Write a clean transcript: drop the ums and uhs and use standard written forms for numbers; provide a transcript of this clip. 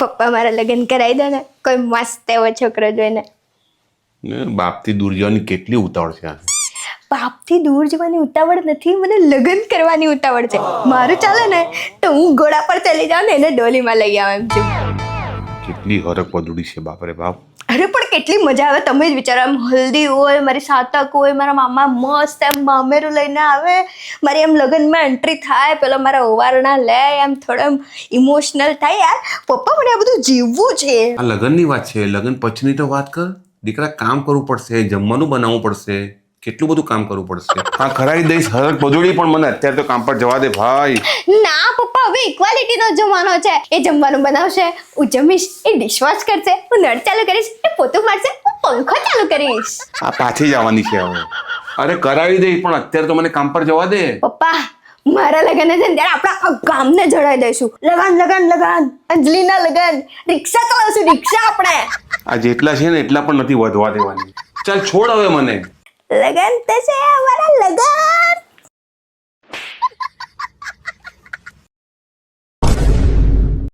પપ્પા મારા લગ્ન કરાવી દે ને, કોઈ મસ્ત એવો છોકરો જોઈને. બાપથી દૂર જવાની કેટલી ઉતાવળ છે? બાપથી દૂર જવાની ઉતાવળ નથી, મને લગ્ન કરવાની ઉતાવળ છે. મારું ચાલે ને તો હું ઘોડા પર ચલી જાઉં ને એને ડોલીમાં લઈ આવું એમ છું. કેટલી હરક પદુડી છે બાપરે બાપ. અરે પણ કેટલી મજા આવે, તમે જ વિચારો. એમ હલ્દી હોય, મારી સાતક હોય, મારા મામા મસ્ત એમ મામેરું લઈને આવે, મારી એમ લગ્નમાં એન્ટ્રી થાય, પેલો મારા ઓવારણા લે, એમ થોડો એમ ઇમોશનલ થાય. યાર પપ્પા મને આ બધું જીવવું છે. આ લગ્નની વાત છે, લગ્ન પછીની તો વાત કર. દીકરા કામ કરવું પડશે, જમવાનું બનાવવું પડશે, કેટલું બધું કામ કરવું પડશે. હા કરાવી દઈશ હરક પદુડી, પણ મને અત્યારે તો કામ પર જવા દે ભાઈ. ના પપ્પા, હવે ઇક્વાલિટીનો જમાનો છે. એ જમવાનું બનાવશે, હું જમીશ, એ ડિશવોશ કરશે, હું નળ ચાલુ કરીશ, એ પોતું મારશે, હું પંખો ચાલુ કરીશ. આ પાછી જવાની છે હવે. અરે કરાવી દઈશ, પણ અત્યારે તો મને કામ પર જવા દે. પપ્પા મારા લગ્ન છે ને ત્યારે આપણે આખા ગામને જણાવી દઈશું. લગન લગન લગન, અંજલિના લગન, રિક્ષા ચલાવશું, રિક્ષા આપણે. આ જેટલા છે ને એટલા પણ નથી વધવા દેવાની. ચાલ છોડ હવે મને. લગન તો છે અમારા લગન.